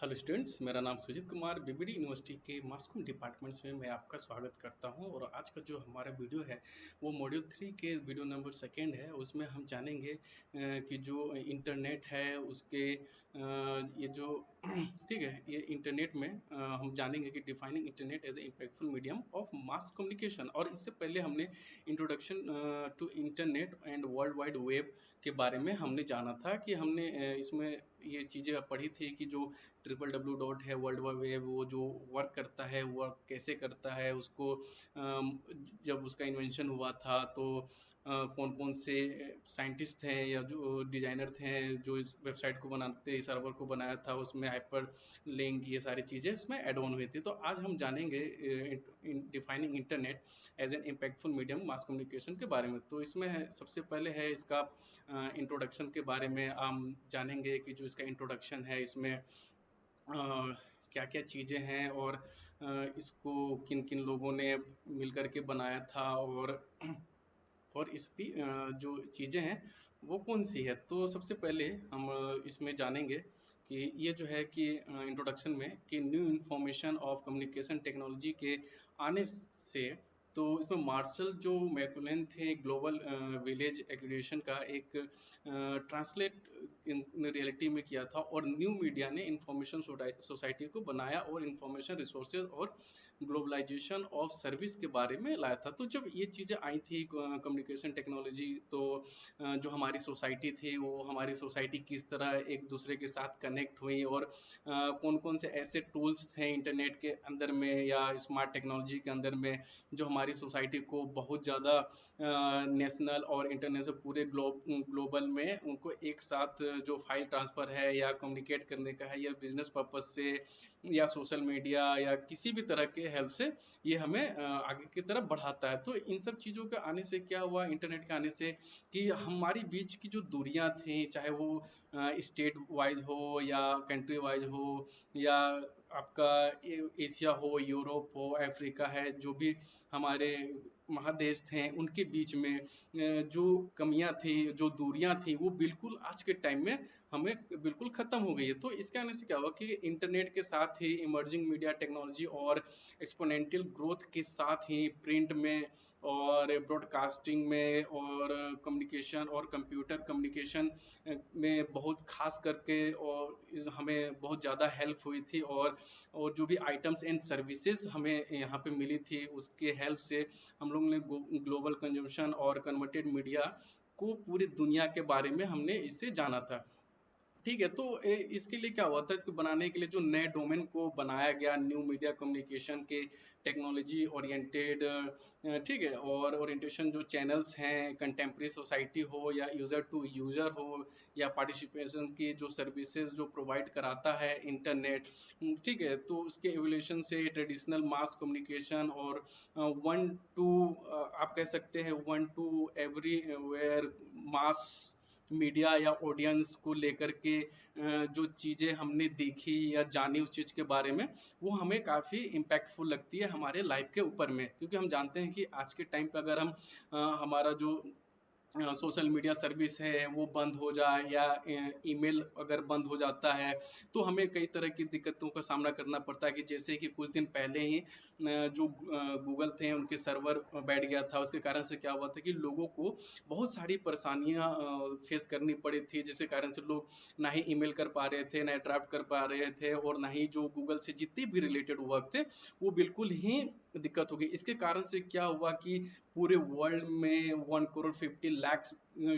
Hello students, मेरा नाम Sujit Kumar BBD university के मास कॉम डिपार्टमेंट्स में मैं आपका स्वागत करता हूं। और आज का जो हमारा वीडियो है वो मॉड्यूल 3 के वीडियो नंबर सेकेंड है। उसमें हम जानेंगे कि जो इंटरनेट है उसके ये जो ठीक है, ये इंटरनेट में हम जानेंगे कि defining internet as a impactful medium of mass communication. और इससे पहले हमने introduction to internet and world wide web के बारे में हमने जाना था कि हमने इसमें ये चीज़ें पढ़ी थी कि जो www है वर्ल्ड वाइड वेब, वो जो वर्क करता है, वर्क कैसे करता है उसको, जब उसका इन्वेंशन हुआ था तो कौन कौन से साइंटिस्ट हैं या जो डिजाइनर थे जो इस वेबसाइट को बनाते, इस सर्वर को बनाया था, उसमें हाइपर लिंक, ये सारी चीज़ें उसमें एड ऑन हुई थी। तो आज हम जानेंगे defining internet as an impactful medium mass communication के बारे में। तो इसमें सबसे पहले है इसका इंट्रोडक्शन के बारे में हम जानेंगे कि जो इसका इंट्रोडक्शन है इसमें क्या क्या चीज़ें हैं और इसको किन किन लोगों ने मिलकर के बनाया था, और इसकी जो चीज़ें हैं वो कौन सी है। तो सबसे पहले हम इसमें जानेंगे कि ये जो है कि इंट्रोडक्शन में कि new information of communication technology के आने से, तो इसमें मार्शल जो मैकुलन थे ग्लोबल विलेज एग्रीगेशन का एक ट्रांसलेट इन रियलिटी में किया था, और न्यू मीडिया ने इंफॉर्मेशन सोसाइटी को बनाया और इंफॉर्मेशन रिसोर्सेज और ग्लोबलाइजेशन ऑफ सर्विस के बारे में लाया था। तो जब ये चीज़ें आई थी कम्युनिकेशन टेक्नोलॉजी, तो जो हमारी सोसाइटी थी वो हमारी सोसाइटी किस तरह एक दूसरे के साथ कनेक्ट हुई, और कौन कौन से ऐसे टूल्स थे इंटरनेट के अंदर में या स्मार्ट टेक्नोलॉजी के अंदर में जो हमारी सोसाइटी को बहुत ज़्यादा नेशनल और इंटरनेशनल पूरे ग्लोबल में उनको एक साथ जो फाइल ट्रांसफ़र है या कम्युनिकेट करने का है या बिजनेस पर्पज से या सोशल मीडिया या किसी भी तरह के हेल्प से ये हमें आगे की तरफ बढ़ाता है। तो इन सब चीज़ों के आने से क्या हुआ, इंटरनेट के आने से, कि हमारी बीच की जो दूरियां थी, चाहे वो स्टेट वाइज हो या कंट्री वाइज हो या आपका एशिया हो, यूरोप हो, अफ्रीका है, जो भी हमारे महादेश थे उनके बीच में जो कमियां थी, जो दूरियां थी, वो बिल्कुल आज के टाइम में हमें बिल्कुल खत्म हो गई है। तो इसके आने से क्या हुआ कि इंटरनेट के साथ ही इमर्जिंग मीडिया टेक्नोलॉजी और एक्सपोनेंशियल ग्रोथ के साथ ही प्रिंट में और ब्रॉडकास्टिंग में और कम्युनिकेशन और कंप्यूटर कम्युनिकेशन में बहुत खास करके और हमें बहुत ज़्यादा हेल्प हुई थी, और जो भी आइटम्स एंड सर्विसेज हमें यहाँ पे मिली थी उसके हेल्प से हम लोग ने ग्लोबल कंजम्पशन और कन्वर्टेड मीडिया को पूरी दुनिया के बारे में हमने इससे जाना था। ठीक है, तो इसके लिए क्या हुआ था, इसको बनाने के लिए जो नए डोमेन को बनाया गया, न्यू मीडिया कम्युनिकेशन के टेक्नोलॉजी ओरिएंटेड, ठीक है, और ओरिएंटेशन जो चैनल्स हैं, कंटेम्प्रेरी सोसाइटी हो या यूज़र टू यूज़र हो या पार्टिसिपेशन की जो सर्विसेज जो प्रोवाइड कराता है इंटरनेट, ठीक है, तो उसके एवोल्यूशन से ट्रेडिशनल मास कम्युनिकेशन और वन टू, आप कह सकते हैं one two everywhere mass media या ऑडियंस को लेकर के जो चीज़ें हमने देखी या जानी उस चीज़ के बारे में, वो हमें काफ़ी इम्पैक्टफुल लगती है हमारे लाइफ के ऊपर में। क्योंकि हम जानते हैं कि आज के टाइम पे अगर हम हमारा जो सोशल मीडिया सर्विस है वो बंद हो जाए या ईमेल अगर बंद हो जाता है, तो हमें कई तरह की दिक्कतों का सामना करना पड़ता है। कि जैसे कि कुछ दिन पहले ही जो गूगल थे उनके सर्वर बैठ गया था, उसके कारण से क्या हुआ था कि लोगों को बहुत सारी परेशानियां फेस करनी पड़ी थी, जिसके कारण से लोग ना ही ईमेल कर पा रहे थे, ना ड्राफ्ट कर पा रहे थे, और ना ही जो गूगल से जितने भी रिलेटेड वर्क थे वो बिल्कुल ही दिक्कत हो गई। इसके कारण से क्या हुआ कि पूरे वर्ल्ड में 1,50,00,000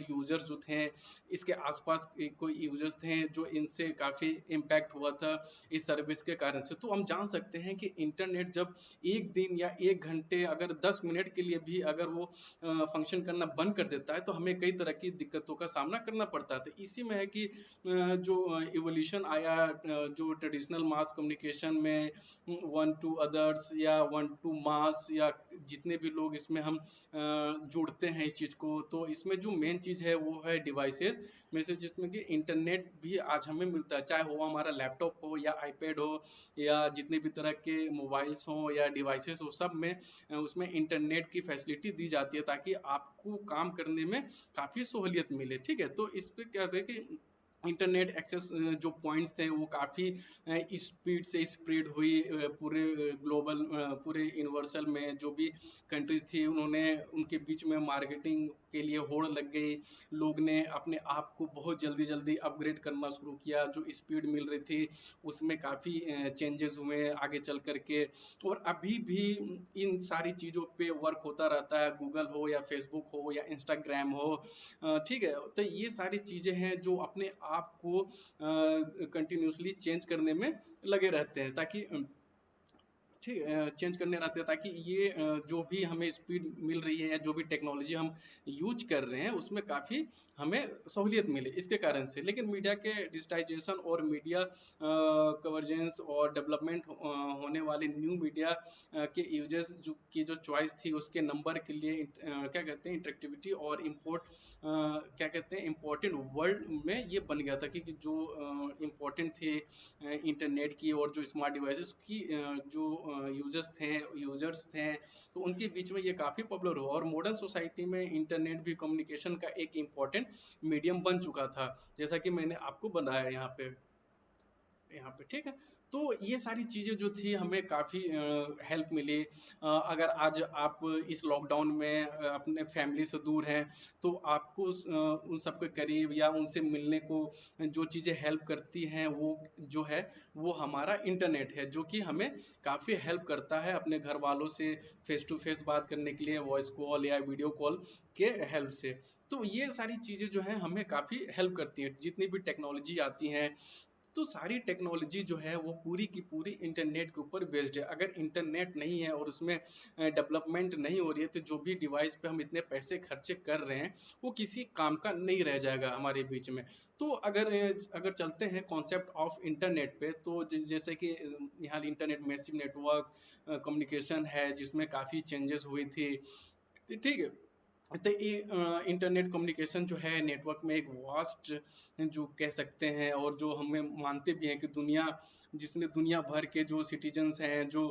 यूजर्स जो थे, इसके आसपास कोई यूजर्स थे जो इनसे काफ़ी इम्पैक्ट हुआ था इस सर्विस के कारण से। तो हम जान सकते हैं कि इंटरनेट जब एक दिन या एक घंटे अगर 10 मिनट के लिए भी अगर वो फंक्शन करना बंद कर देता है, तो हमें कई तरह की दिक्कतों का सामना करना पड़ता है। तो इसी में है कि जो इवोल्यूशन आया, जो ट्रेडिशनल मास कम्युनिकेशन में वन टू अदर्स या वन टू मास या जितने भी लोग इसमें हम जोड़ते हैं इस चीज़ को, तो इसमें जो मेन चीज़ है वो है डिवाइसेस में से, जिसमें कि इंटरनेट भी आज हमें मिलता है, चाहे वो हमारा लैपटॉप हो या आईपैड हो या जितने भी तरह के मोबाइल्स हों या डिवाइसेस हो, सब में उसमें इंटरनेट की फैसिलिटी दी जाती है ताकि आपको काम करने में काफ़ी सहूलियत मिले। ठीक है, तो इस पे क्या है कि इंटरनेट एक्सेस जो पॉइंट्स थे वो काफ़ी स्पीड से स्प्रेड हुई पूरे ग्लोबल पूरे यूनिवर्सल में जो भी कंट्रीज थी उन्होंने उनके बीच में मार्केटिंग के लिए होड़ लग गई। लोग ने अपने आप को बहुत जल्दी जल्दी अपग्रेड करना शुरू किया, जो स्पीड मिल रही थी उसमें काफ़ी चेंजेस हुए आगे चल करके। और अभी भी इन सारी चीज़ों पे वर्क होता रहता है, गूगल हो या फेसबुक हो या इंस्टाग्राम हो। ठीक है, तो ये सारी चीज़ें हैं जो अपने आप को कंटिन्यूसली चेंज करने में लगे रहते हैं, ताकि ठीक चेंज करने रहते हैं, ताकि ये जो भी हमें स्पीड मिल रही है या जो भी टेक्नोलॉजी हम यूज कर रहे हैं उसमें काफ़ी हमें सहूलियत मिले इसके कारण से। लेकिन मीडिया के डिजिटाइजेशन और मीडिया कवर्जेंस और डेवलपमेंट होने वाले न्यू मीडिया के यूजर्स जो की जो चॉइस थी उसके नंबर के लिए क्या कहते हैं इंटरेक्टिविटी और इम्पोर्ट क्या कहते हैं इम्पोर्टेंट वर्ल्ड में ये बन गया था कि जो इम्पोर्टेंट थे इंटरनेट की और जो स्मार्ट डिवाइसेस की जो यूजर्स थे तो उनके बीच में ये काफ़ी पॉपुलर हुआ। और मॉडर्न सोसाइटी में इंटरनेट भी कम्युनिकेशन का एक इम्पॉर्टेंट मीडियम बन चुका था, जैसा कि मैंने आपको बताया यहाँ पे ठीक है। तो ये सारी चीज़ें जो थी हमें काफ़ी हेल्प मिली। अगर आज आप इस लॉकडाउन में अपने फैमिली से दूर हैं तो आपको उन सबके करीब या उनसे मिलने को जो चीज़ें हेल्प करती हैं वो जो है वो हमारा इंटरनेट है, जो कि हमें काफ़ी हेल्प करता है अपने घर वालों से फेस टू फेस बात करने के लिए, वॉइस कॉल या वीडियो कॉल के हेल्प से। तो ये सारी चीज़ें जो हैं हमें काफ़ी हेल्प करती हैं, जितनी भी टेक्नोलॉजी आती हैं। तो सारी टेक्नोलॉजी जो है वो पूरी की पूरी इंटरनेट के ऊपर बेस्ड है। अगर इंटरनेट नहीं है और उसमें डेवलपमेंट नहीं हो रही है तो जो भी डिवाइस पे हम इतने पैसे खर्चे कर रहे हैं वो किसी काम का नहीं रह जाएगा हमारे बीच में। तो अगर चलते हैं कॉन्सेप्ट ऑफ इंटरनेट पे, तो जैसे कि यहाँ इंटरनेट मैसिव नेटवर्क कम्युनिकेशन है जिसमें काफ़ी चेंजेस हुई थी। ठीक है, तो ये इंटरनेट कम्युनिकेशन जो है नेटवर्क में एक वास्ट जो कह सकते हैं, और जो हमें मानते भी हैं कि जिसने दुनिया भर के जो सिटीजन्स हैं, जो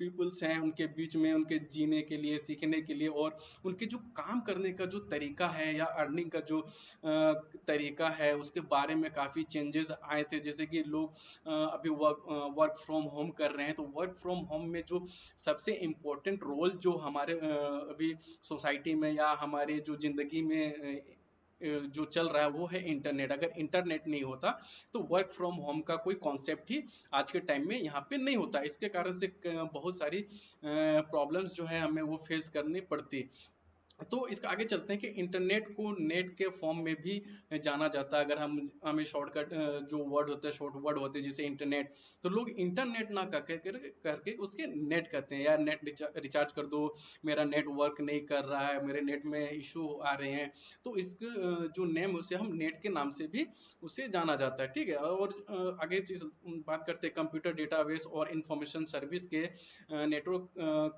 पीपल्स हैं, उनके बीच में उनके जीने के लिए, सीखने के लिए और उनके जो काम करने का जो तरीका है या अर्निंग का जो तरीका है उसके बारे में काफ़ी चेंजेस आए थे। जैसे कि लोग अभी वर्क फ्रॉम होम कर रहे हैं, तो वर्क फ्रॉम होम में जो सबसे इम्पोर्टेंट रोल जो हमारे अभी सोसाइटी में या हमारे जो ज़िंदगी में जो चल रहा है वो है इंटरनेट। अगर इंटरनेट नहीं होता तो वर्क फ्रॉम होम का कोई कॉन्सेप्ट ही आज के टाइम में यहाँ पे नहीं होता। इसके कारण से बहुत सारी प्रॉब्लम्स जो है हमें वो फेस करनी पड़ती। तो इसका आगे चलते हैं कि इंटरनेट को नेट के फॉर्म में भी जाना जाता है। अगर हमें शॉर्टकट जो वर्ड होते हैं, शॉर्ट वर्ड होते हैं जैसे इंटरनेट, तो लोग इंटरनेट ना करके उसके नेट कहते हैं, यार नेट रिचार्ज कर दो, मेरा नेट वर्क नहीं कर रहा है, मेरे नेट में इशू आ रहे हैं। तो इसके जो नेम उसे हम नेट के नाम से भी उसे जाना जाता है। ठीक है, और आगे बात करते हैं कंप्यूटर डेटाबेस और इंफॉर्मेशन सर्विस के नेटवर्क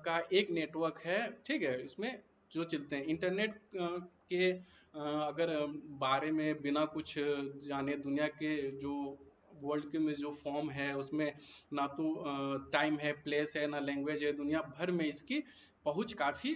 का एक नेटवर्क है। ठीक है, इसमें जो चलते हैं इंटरनेट के अगर बारे में बिना कुछ जाने दुनिया के जो वर्ल्ड के में जो फॉर्म है उसमें ना तो टाइम है, प्लेस है, ना लैंग्वेज है, दुनिया भर में इसकी पहुंच काफ़ी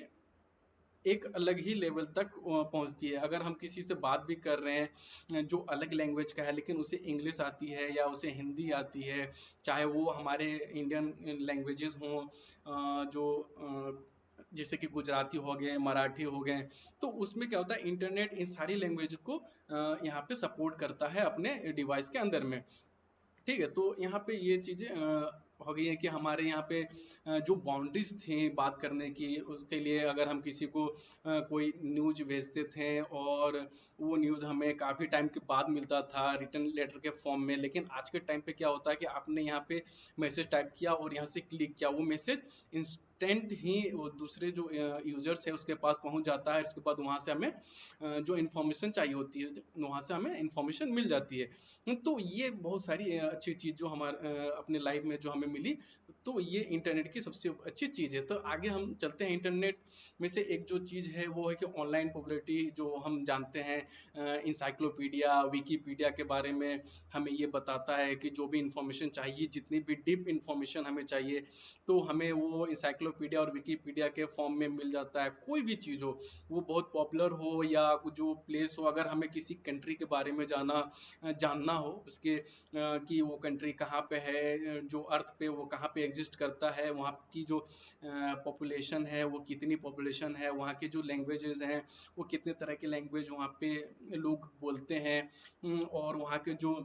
एक अलग ही लेवल तक पहुंचती है। अगर हम किसी से बात भी कर रहे हैं जो अलग लैंग्वेज का है लेकिन उसे इंग्लिश आती है या उसे हिंदी आती है, चाहे वो हमारे इंडियन लैंग्वेजेस हों जो जैसे कि गुजराती हो गए, मराठी हो गए, तो उसमें क्या होता है इंटरनेट इन सारी लैंग्वेज को यहाँ पे सपोर्ट करता है अपने डिवाइस के अंदर में। ठीक है, तो यहाँ पे ये चीज़ें हो गई है कि हमारे यहाँ पे जो बाउंड्रीज थी बात करने की, उसके लिए अगर हम किसी को कोई न्यूज भेजते थे और वो न्यूज़ हमें काफ़ी टाइम के बाद मिलता था रिटर्न लेटर के फॉर्म में, लेकिन आज के टाइम पे क्या होता है कि आपने यहाँ पे मैसेज टाइप किया और यहाँ से क्लिक किया, वो मैसेज इंस्टेंट ही वो दूसरे जो यूजर्स है उसके पास पहुँच जाता है। इसके बाद वहाँ से हमें जो इन्फॉर्मेशन चाहिए होती है वहाँ से हमें इन्फॉर्मेशन मिल जाती है। तो ये बहुत सारी अच्छी चीज़ जो हमारे अपने लाइफ में जो हमें मिली, तो ये इंटरनेट की सबसे अच्छी चीज़ है। तो आगे हम चलते हैं, इंटरनेट में से एक जो चीज़ है वो है कि ऑनलाइन पॉपुलैरिटी जो हम जानते हैं, इंसाइक्लोपीडिया विकीपीडिया के बारे में हमें ये बताता है कि जो भी इंफॉर्मेशन चाहिए, जितनी भी डीप इंफॉर्मेशन हमें चाहिए, तो हमें वो इंसाइक्लोपीडिया इंसाइक्लोपीडिया और विकीपीडिया के फॉर्म में मिल जाता है। कोई भी चीज़ हो, वो बहुत पॉपुलर हो या जो प्लेस हो, अगर हमें किसी कंट्री के बारे में जानना हो, उसके कि वो कंट्री कहाँ पे है, जो अर्थ पे वो कहाँ पे एग्जिस्ट करता है, वहाँ की जो पॉपुलेशन है वो कितनी पॉपुलेशन है, वहाँ के जो लैंग्वेजेस हैं वो कितने तरह के लैंग्वेज वहाँ पे लोग बोलते हैं, और वहाँ के जो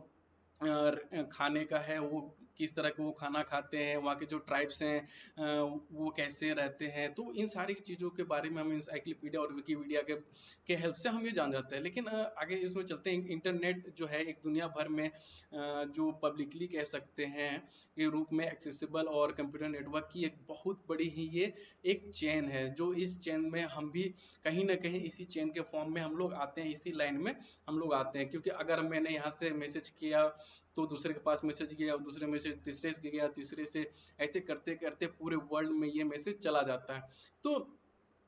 खाने का है वो किस तरह का वो खाना खाते हैं, वहाँ के जो ट्राइब्स हैं वो कैसे रहते हैं। तो इन सारी चीज़ों के बारे में हम इंसाइक्लोपीडिया और विकीपीडिया के हेल्प से हम ये जान जाते हैं। लेकिन आगे इसमें चलते हैं। इंटरनेट जो है एक दुनिया भर में जो पब्लिकली कह सकते हैं के रूप में एक्सेसिबल और कंप्यूटर नेटवर्क की एक बहुत बड़ी ही ये एक चेन है, जो इस चेन में हम भी कहीं ना कहीं इसी चेन के फॉर्म में हम लोग आते हैं, इसी लाइन में हम लोग आते हैं। क्योंकि अगर मैंने यहाँ से मैसेज किया तो दूसरे के पास मैसेज गया, दूसरे मैसेज तीसरे से गया, तीसरे से, ऐसे करते करते पूरे वर्ल्ड में ये मैसेज चला जाता है। तो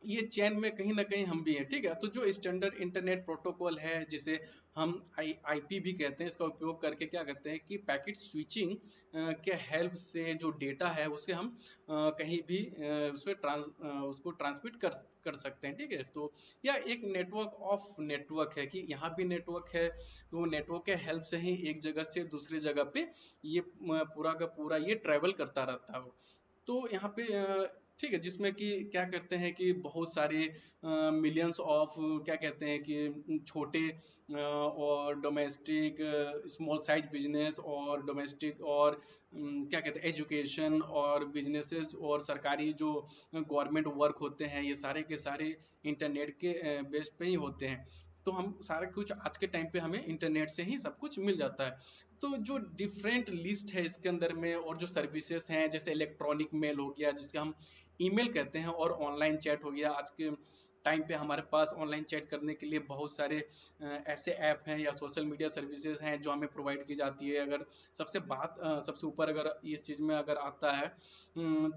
ये चेन में कहीं ना कहीं हम भी हैं, ठीक है। तो जो स्टैंडर्ड इंटरनेट प्रोटोकॉल है, जिसे हम आईपी भी कहते हैं, इसका उपयोग करके क्या करते हैं कि पैकेट स्विचिंग के हेल्प से जो डेटा है उसे हम कहीं भी उसको ट्रांसमिट कर सकते हैं, ठीक है। तो या एक नेटवर्क ऑफ नेटवर्क है कि यहाँ भी नेटवर्क है, तो नेटवर्क के हेल्प से ही एक जगह से दूसरी जगह पे ये पूरा का पूरा ये ट्रेवल करता रहता है। तो यहाँ पे ठीक है, जिसमें कि क्या करते हैं कि बहुत सारे मिलियंस ऑफ क्या कहते हैं कि छोटे और डोमेस्टिक स्मॉल साइज बिजनेस और डोमेस्टिक और क्या कहते हैं एजुकेशन और बिजनेसेस और सरकारी जो गवर्नमेंट वर्क होते हैं, ये सारे के सारे इंटरनेट के बेस पे ही होते हैं। तो हम सारा कुछ आज के टाइम पे हमें इंटरनेट से ही सब कुछ मिल जाता है। तो जो डिफरेंट लिस्ट है इसके अंदर में, और जो सर्विसेज हैं जैसे इलेक्ट्रॉनिक मेल हो गया जिसका हम ईमेल कहते हैं, और ऑनलाइन चैट हो गया। आज के टाइम पे हमारे पास ऑनलाइन चैट करने के लिए बहुत सारे ऐसे ऐप हैं या सोशल मीडिया सर्विसेज हैं जो हमें प्रोवाइड की जाती है। अगर सबसे ऊपर अगर इस चीज़ में अगर आता है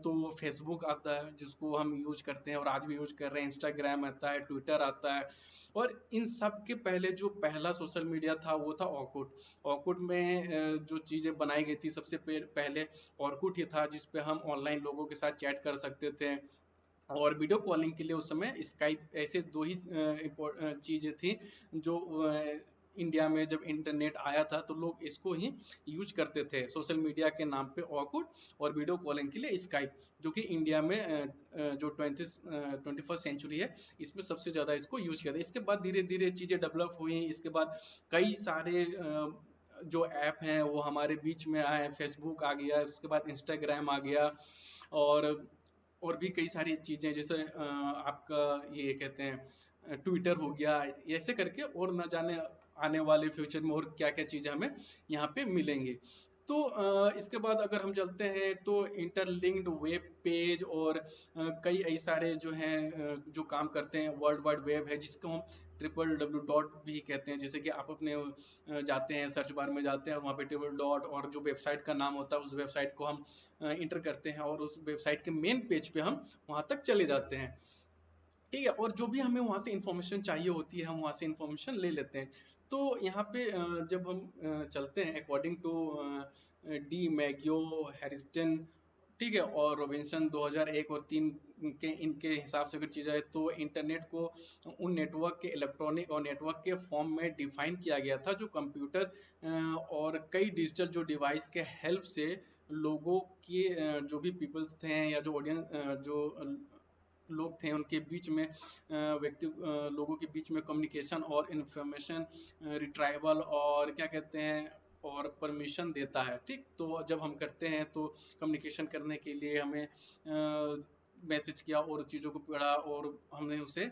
तो फेसबुक आता है, जिसको हम यूज करते हैं और आज भी यूज कर रहे हैं। इंस्टाग्राम आता है, ट्विटर आता है, और इन सब के पहले जो पहला सोशल मीडिया था वो था ऑर्कुट। ऑर्कुट में जो चीज़ें बनाई गई थी सबसे पहले ऑर्कुट ही था, जिसपे हम ऑनलाइन लोगों के साथ चैट कर सकते थे। और वीडियो कॉलिंग के लिए उस समय स्काइप, ऐसे दो ही चीज़ें थी जो इंडिया में जब इंटरनेट आया था तो लोग इसको ही यूज करते थे सोशल मीडिया के नाम पे, ऑर्कुट, और वीडियो कॉलिंग के लिए स्काइप, जो कि इंडिया में जो 21st सेंचुरी है इसमें सबसे ज़्यादा इसको यूज किया था। इसके बाद धीरे धीरे चीज़ें डेवलप हुई। इसके बाद कई सारे जो ऐप हैं वो हमारे बीच में आए। फेसबुक आ गया, उसके बाद इंस्टाग्राम आ गया, और और भी कई सारी चीज़ें, जैसे आपका ये कहते हैं ट्विटर हो गया। ऐसे करके और न जाने आने वाले फ्यूचर में और क्या क्या चीज़ें हमें यहाँ पे मिलेंगी। तो इसके बाद अगर हम चलते हैं तो इंटरलिंक्ड वेब पेज और कई ऐसे सारे जो हैं जो काम करते हैं। वर्ल्ड वाइड वेब है जिसको हम www भी कहते हैं। जैसे कि आप अपने जाते हैं, सर्च बार में जाते हैं और वहाँ पे www और जो वेबसाइट का नाम होता है उस वेबसाइट को हम इंटर करते हैं, और उस वेबसाइट के मेन पेज पे हम वहाँ तक चले जाते हैं, ठीक है। और जो भी हमें वहाँ से इंफॉर्मेशन चाहिए होती है हम वहाँ से इंफॉर्मेशन ले लेते हैं। तो यहाँ पे जब हम चलते हैं अकॉर्डिंग टू डी मैगियो हैरिस्टन, ठीक है, और रॉबिन्सन 2001 और 3 के इनके हिसाब से अगर चीज़ है तो इंटरनेट को उन नेटवर्क के इलेक्ट्रॉनिक और नेटवर्क के फॉर्म में डिफाइन किया गया था जो कंप्यूटर और कई डिजिटल जो डिवाइस के हेल्प से लोगों के जो भी पीपल्स थे या जो ऑडियंस जो लोग थे उनके बीच में लोगों के बीच में कम्युनिकेशन और इंफॉर्मेशन रिट्राइवल और क्या कहते हैं और परमिशन देता है, ठीक। तो जब हम करते हैं तो कम्युनिकेशन करने के लिए हमें मैसेज किया और चीज़ों को पढ़ा और हमने उसे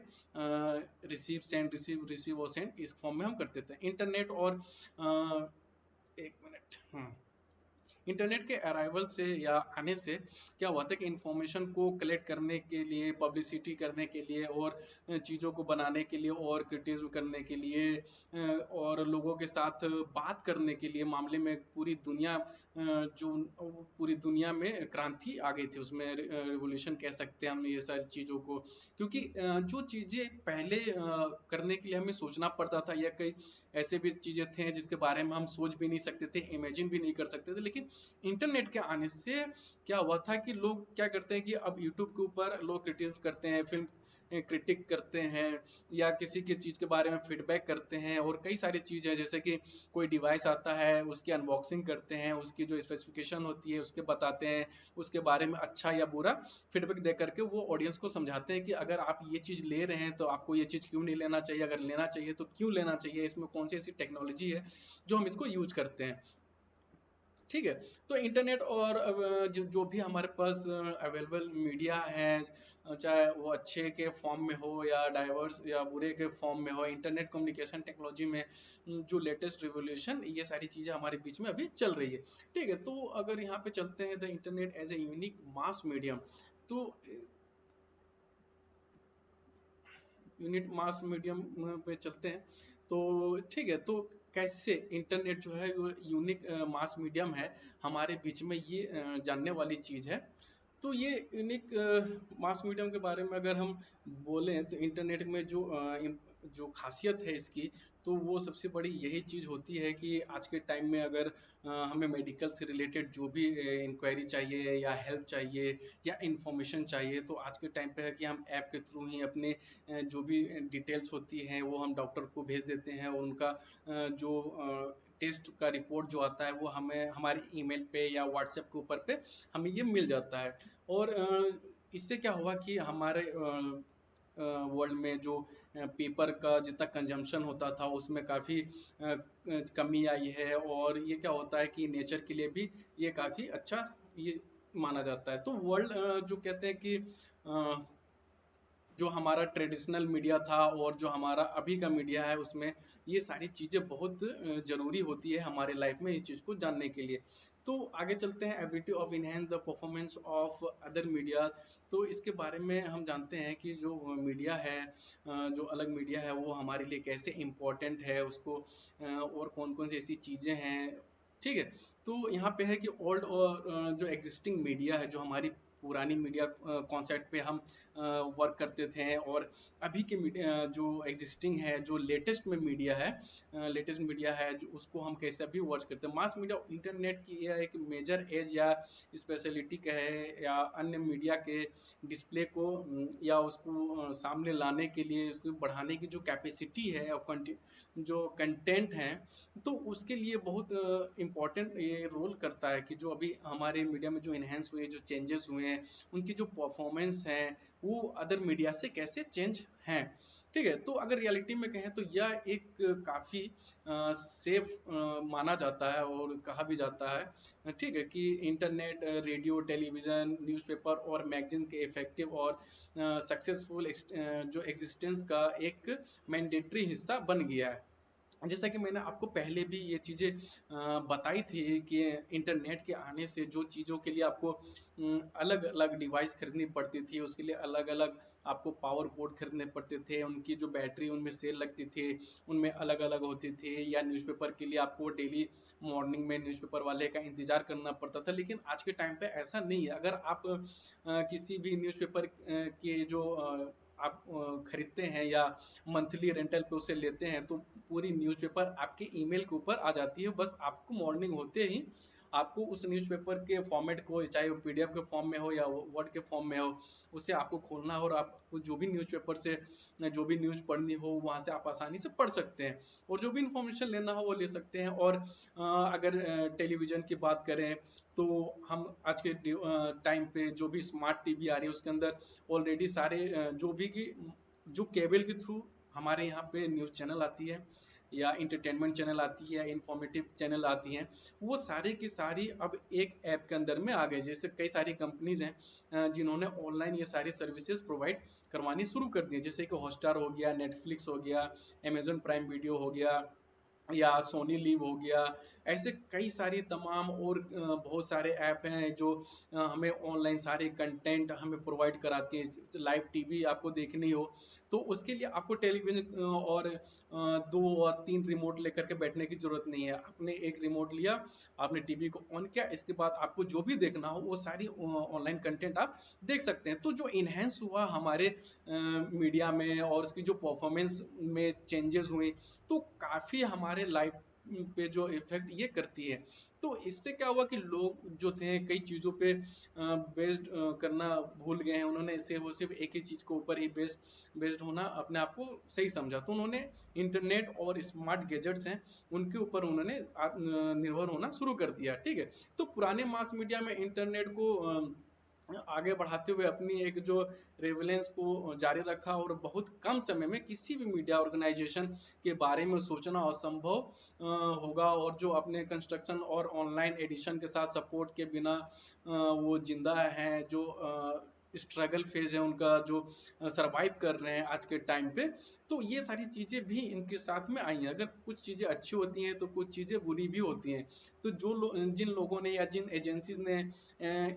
रिसीव सेंड रिसीव और सेंड इस फॉर्म में हम करते थे। इंटरनेट और एक मिनट, इंटरनेट के अराइवल से या आने से क्या हुआ था कि इंफॉर्मेशन को कलेक्ट करने के लिए, पब्लिसिटी करने के लिए और चीज़ों को बनाने के लिए और क्रिटिज्म करने के लिए और लोगों के साथ बात करने के लिए मामले में पूरी दुनिया जो पूरी दुनिया में क्रांति आ गई थी, उसमें रिवोल्यूशन कह सकते हैं हम ये सारी चीज़ों को। क्योंकि जो चीज़ें पहले करने के लिए हमें सोचना पड़ता था, या कई ऐसे भी चीज़ें थे जिसके बारे में हम सोच भी नहीं सकते थे, इमेजिन भी नहीं कर सकते थे, लेकिन इंटरनेट के आने से क्या हुआ था कि लोग क्या करते हैं कि अब यूट्यूब के ऊपर लोग क्रिटिक करते हैं, फिल्म क्रिटिक करते हैं, या किसी की चीज़ के बारे में फीडबैक करते हैं, और कई सारी चीज़ है जैसे कि कोई डिवाइस आता है उसकी अनबॉक्सिंग करते हैं, उसकी जो स्पेसिफिकेशन होती है उसके बताते हैं, उसके बारे में अच्छा या बुरा फीडबैक दे करके वो ऑडियंस को समझाते हैं कि अगर आप ये चीज़ ले रहे हैं तो आपको ये चीज़ क्यों नहीं लेना चाहिए, अगर लेना चाहिए तो क्यों लेना चाहिए, इसमें कौन सी ऐसी टेक्नोलॉजी है जो हम इसको यूज करते हैं। ठीक है। तो इंटरनेट और जो भी हमारे पास अवेलेबल मीडिया है, चाहे वो अच्छे के फॉर्म में हो या डाइवर्स या बुरे के फॉर्म में हो, इंटरनेट कम्युनिकेशन टेक्नोलॉजी में जो लेटेस्ट रिवोल्यूशन, ये सारी चीज़ें हमारे बीच में अभी चल रही है। ठीक है, तो अगर यहाँ पे चलते हैं the internet as a unique mass medium, तो यूनिट मास मीडियम पे चलते हैं। तो ठीक है, तो कैसे इंटरनेट जो है वो यूनिक मास मीडियम है हमारे बीच में, ये जानने वाली चीज़ है। तो ये यूनिक मास मीडियम के बारे में अगर हम बोलें तो इंटरनेट में जो खासियत है इसकी, तो वो सबसे बड़ी यही चीज़ होती है कि आज के टाइम में अगर हमें मेडिकल से रिलेटेड जो भी इंक्वायरी चाहिए या हेल्प चाहिए या इंफॉर्मेशन चाहिए, तो आज के टाइम पे है कि हम ऐप के थ्रू ही अपने जो भी डिटेल्स होती हैं वो हम डॉक्टर को भेज देते हैं, और उनका जो टेस्ट का रिपोर्ट जो आता है वो हमें हमारे ईमेल पे या व्हाट्सएप के ऊपर पे हमें ये मिल जाता है। और इससे क्या हुआ कि हमारे वर्ल्ड में जो पेपर का जितना कंजम्पशन होता था उसमें काफ़ी कमी आई है, और ये क्या होता है कि नेचर के लिए भी ये काफ़ी अच्छा ये माना जाता है। तो वर्ल्ड जो कहते हैं कि जो हमारा ट्रेडिशनल मीडिया था और जो हमारा अभी का मीडिया है, उसमें ये सारी चीज़ें बहुत ज़रूरी होती है हमारे लाइफ में इस चीज़ को जानने के लिए। तो आगे चलते हैं, ability of enhance the performance of other media. तो इसके बारे में हम जानते हैं कि जो मीडिया है, जो अलग मीडिया है वो हमारे लिए कैसे इम्पोर्टेंट है, उसको और कौन कौन सी ऐसी चीज़ें हैं। ठीक है, तो यहाँ पे है कि ओल्ड और जो एग्जिस्टिंग मीडिया है, जो हमारी पुरानी मीडिया कॉन्सेप्ट पे हम वर्क करते थे, और अभी के मीडिया जो एग्जिस्टिंग है, जो लेटेस्ट में मीडिया है, लेटेस्ट मीडिया है जो उसको हम कैसे अभी वर्क करते हैं। मास मीडिया इंटरनेट की यह एक मेजर एज या स्पेशलिटी कहे, या अन्य मीडिया के डिस्प्ले को या उसको सामने लाने के लिए, उसको बढ़ाने की जो कैपेसिटी है और जो कंटेंट है, तो उसके लिए बहुत इम्पोर्टेंट ये रोल करता है कि जो अभी हमारे मीडिया में जो इन्हेंस हुए, जो चेंजेस हुए हैं, उनकी जो परफॉर्मेंस है वो अदर मीडिया से कैसे चेंज हैं। ठीक है, तो अगर रियलिटी में कहें तो यह एक काफ़ी सेफ माना जाता है, और कहा भी जाता है, ठीक है, कि इंटरनेट, रेडियो, टेलीविज़न, न्यूज़पेपर और मैगजीन के इफेक्टिव और सक्सेसफुल जो एग्जिस्टेंस का एक मैंडेटरी हिस्सा बन गया है। जैसा कि मैंने आपको पहले भी ये चीज़ें बताई थी कि इंटरनेट के आने से जो चीज़ों के लिए आपको अलग अलग डिवाइस खरीदनी पड़ती थी, उसके लिए अलग अलग आपको पावर बोर्ड खरीदने पड़ते थे, उनकी जो बैटरी उनमें सेल लगती थी उनमें अलग अलग होती थी, या न्यूज़पेपर के लिए आपको डेली मॉर्निंग में न्यूज़पेपर वाले का इंतज़ार करना पड़ता था। लेकिन आज के टाइम पे ऐसा नहीं है। अगर आप किसी भी न्यूज़पेपर के जो आप खरीदते हैं या मंथली रेंटल पे उसे लेते हैं, तो पूरी न्यूज़पेपर आपके ईमेल के ऊपर आ जाती है। बस आपको मॉर्निंग होते ही आपको उस न्यूज़पेपर के फॉर्मेट को, चाहे वो पीडीएफ के फॉर्म में हो या वर्ड के फॉर्म में हो, उसे आपको खोलना हो, और आपको जो भी न्यूज़पेपर से जो भी न्यूज़ पढ़नी हो वहाँ से आप आसानी से पढ़ सकते हैं, और जो भी इंफॉर्मेशन लेना हो वो ले सकते हैं। और अगर टेलीविज़न की बात करें तो हम आज के टाइम पे जो भी स्मार्ट टीवी आ रही है उसके अंदर ऑलरेडी सारे जो भी की जो केबल के थ्रू हमारे यहाँ पे न्यूज़ चैनल आती है, या इंटरटेनमेंट चैनल आती है, इंफॉर्मेटिव चैनल आती हैं, वो सारी की सारी अब एक ऐप के अंदर में आ गए। जैसे कई सारी कंपनीज हैं जिन्होंने ऑनलाइन ये सारी सर्विसेज प्रोवाइड करवानी शुरू कर दी है, जैसे कि हॉटस्टार हो गया, नेटफ्लिक्स हो गया, अमेजन प्राइम वीडियो हो गया, या सोनी लिव हो गया, ऐसे कई सारी तमाम और बहुत सारे ऐप हैं जो हमें ऑनलाइन सारे कंटेंट हमें प्रोवाइड कराती हैं। लाइव टीवी आपको देखनी हो तो उसके लिए आपको टेलीविजन और 2 और 3 रिमोट लेकर के बैठने की जरूरत नहीं है। आपने एक रिमोट लिया, आपने टीवी को ऑन किया, इसके बाद आपको जो भी देखना हो वो सारी ऑनलाइन कंटेंट आप देख सकते हैं। तो जो इनहेंस हुआ हमारे मीडिया में और उसकी जो परफॉर्मेंस में चेंजेस हुए, तो काफी हमारे लाइफ पे जो इफेक्ट ये करती है। तो इससे क्या हुआ कि लोग जो थे कई चीजों पे बेस्ड करना भूल गए हैं। उन्होंने इसे वो सिर्फ एक ही चीज के ऊपर ही बेस्ड बेस्ड होना अपने आप को सही समझा, तो उन्होंने इंटरनेट और स्मार्ट गैजेट्स हैं उनके ऊपर उन्होंने निर्भर होना शुरू कर दिया। ठीक है, तो पुराने मास मीडिया में इंटरनेट को आगे बढ़ाते हुए अपनी एक जो रेवलेंस को जारी रखा और बहुत कम समय में किसी भी मीडिया ऑर्गेनाइजेशन के बारे में सोचना असंभव होगा। और जो अपने कंस्ट्रक्शन और ऑनलाइन एडिशन के साथ सपोर्ट के बिना वो जिंदा हैं, जो स्ट्रगल फेज है उनका, जो सरवाइव कर रहे हैं आज के टाइम पे, तो ये सारी चीजें भी इनके साथ में आई हैं। अगर कुछ चीजें अच्छी होती हैं तो कुछ चीजें बुरी भी होती हैं। तो जिन लोगों ने या जिन एजेंसीज ने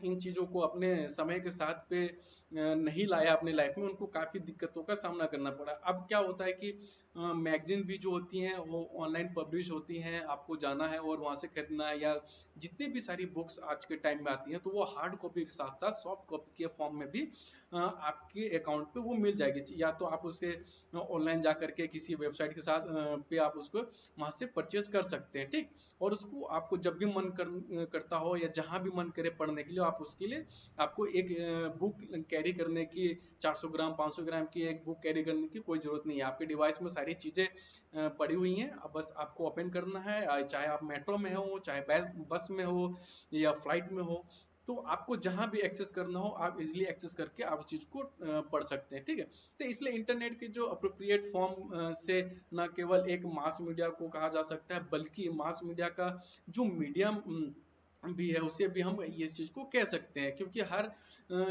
इन चीजों को अपने समय के साथ पे नहीं लाया अपने लाइफ में, उनको काफी दिक्कतों का सामना करना पड़ा। अब क्या होता है कि मैगजीन भी जो होती हैं वो ऑनलाइन पब्लिश होती हैं, आपको जाना है और वहां से खरीदना है, या जितनी भी सारी बुक्स आज के टाइम में आती हैं तो वो हार्ड कॉपी के साथ साथ सॉफ्ट कॉपी के फॉर्म में भी आपके अकाउंट पे वो मिल जाएगी। या तो आप उसे ऑनलाइन जा करके किसी वेबसाइट के साथ पे आप उसको वहां से परचेज कर सकते हैं। ठीक, और उसको आपको जब भी करता हो या जहां भी मन करे पढ़ने के लिए, आप उसके लिए आपको एक बुक कैरी करने की, 400 ग्राम 500 ग्राम की एक बुक कैरी करने की कोई जरूरत नहीं है। आपके डिवाइस में सारी चीजें पड़ी हुई हैं, अब बस आपको ओपन करना है। चाहे आप मेट्रो में हो, चाहे बस में हो या फ्लाइट में हो, तो आपको जहां भी एक्सेस करना हो आप इजिली एक्सेस करके आप उस चीज को पढ़ सकते हैं। ठीक है, तो इसलिए इंटरनेट के जो अप्रोप्रिएट फॉर्म से न केवल एक मास मीडिया को कहा जा सकता है, बल्कि मास मीडिया का जो मीडियम भी है उसे भी हम ये चीज को कह सकते हैं। क्योंकि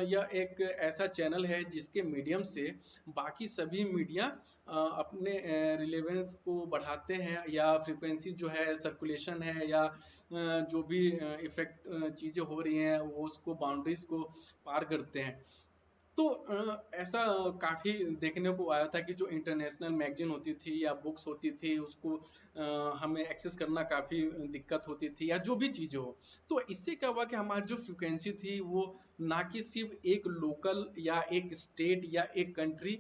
यह एक ऐसा चैनल है जिसके मीडियम से बाकी सभी मीडिया अपने रिलेवेंस को बढ़ाते हैं, या फ्रीक्वेंसी जो है सर्कुलेशन है, या जो भी इफेक्ट चीजें हो रही हैं वो उसको बाउंड्रीज को पार करते हैं। तो ऐसा काफ़ी देखने को आया था कि जो इंटरनेशनल मैगजीन होती थी या बुक्स होती थी उसको हमें एक्सेस करना काफ़ी दिक्कत होती थी, या जो भी चीज़ें हो। तो इससे क्या हुआ कि हमारी जो फ्रिक्वेंसी थी वो ना कि सिर्फ एक लोकल या एक स्टेट या एक कंट्री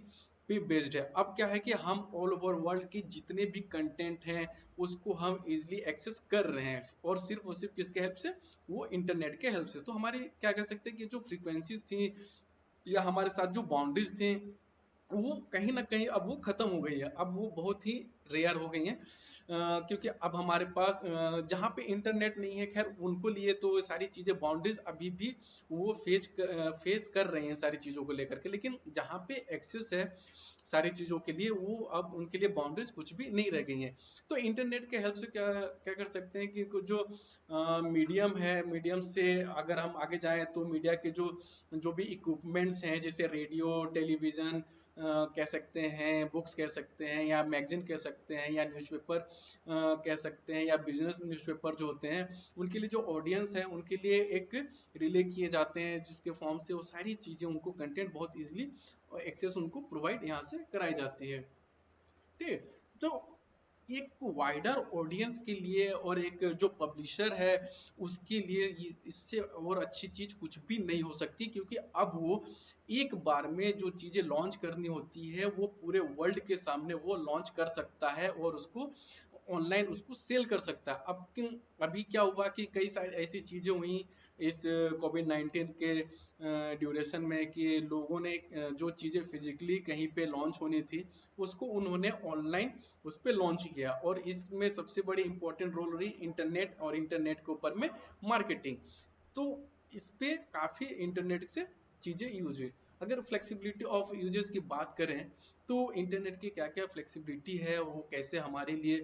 पे बेस्ड है। अब क्या है कि हम ऑल ओवर वर्ल्ड के जितने भी कंटेंट हैं उसको हम इजिली एक्सेस कर रहे हैं, और सिर्फ किसके हेल्प से, वो इंटरनेट के हेल्प से। तो हमारी क्या कह सकते हैं कि जो फ्रीक्वेंसीज थी या हमारे साथ जो बाउंड्रीज थी वो कहीं ना कहीं अब वो खत्म हो गई है। अब वो बहुत ही रेयर हो गई हैं, क्योंकि अब हमारे पास जहाँ पे इंटरनेट नहीं है, खैर उनको लिए तो सारी चीजें बाउंड्रीज अभी भी वो फेस कर रहे हैं सारी चीजों को लेकर के। लेकिन जहाँ पे एक्सेस है सारी चीजों के लिए, वो अब उनके लिए बाउंड्रीज कुछ भी नहीं रह गई हैं। तो इंटरनेट के हेल्प से क्या क्या कर सकते हैं कि कुछ जो मीडियम है, मीडियम से अगर हम आगे जाएं तो मीडिया के जो जो भी इक्विपमेंट्स हैं, जैसे रेडियो टेलीविजन कह सकते हैं, बुक्स कह सकते हैं, या मैगजीन कह सकते हैं, या न्यूज़पेपर कह सकते हैं, या बिजनेस न्यूज़पेपर जो होते हैं, उनके लिए जो ऑडियंस है उनके लिए एक रिले किए जाते हैं, जिसके फॉर्म से वो सारी चीज़ें उनको कंटेंट बहुत इजीली एक्सेस उनको प्रोवाइड यहाँ से कराई जाती है। ठीक है, तो एक वाइडर ऑडियंस के लिए और एक जो पब्लिशर है उसके लिए इससे और अच्छी चीज कुछ भी नहीं हो सकती। क्योंकि अब वो एक बार में जो चीजें लॉन्च करनी होती है वो पूरे वर्ल्ड के सामने वो लॉन्च कर सकता है और उसको ऑनलाइन उसको सेल कर सकता है। अभी क्या हुआ कि कई सारी ऐसी चीजें हुई इस कोविड-19 के ड्यूरेशन में कि लोगों ने जो चीजें फिजिकली कहीं पे लॉन्च होनी थी उसको उन्होंने ऑनलाइन उस पर लॉन्च किया। और इसमें सबसे बड़ी इंपॉर्टेंट रोल रही इंटरनेट, और इंटरनेट के ऊपर में मार्केटिंग। तो इस पे काफी इंटरनेट से चीजें यूज हुई। अगर फ्लेक्सिबिलिटी ऑफ यूजेस की बात करें तो इंटरनेट की क्या क्या फ्लेक्सिबिलिटी है, वो कैसे हमारे लिए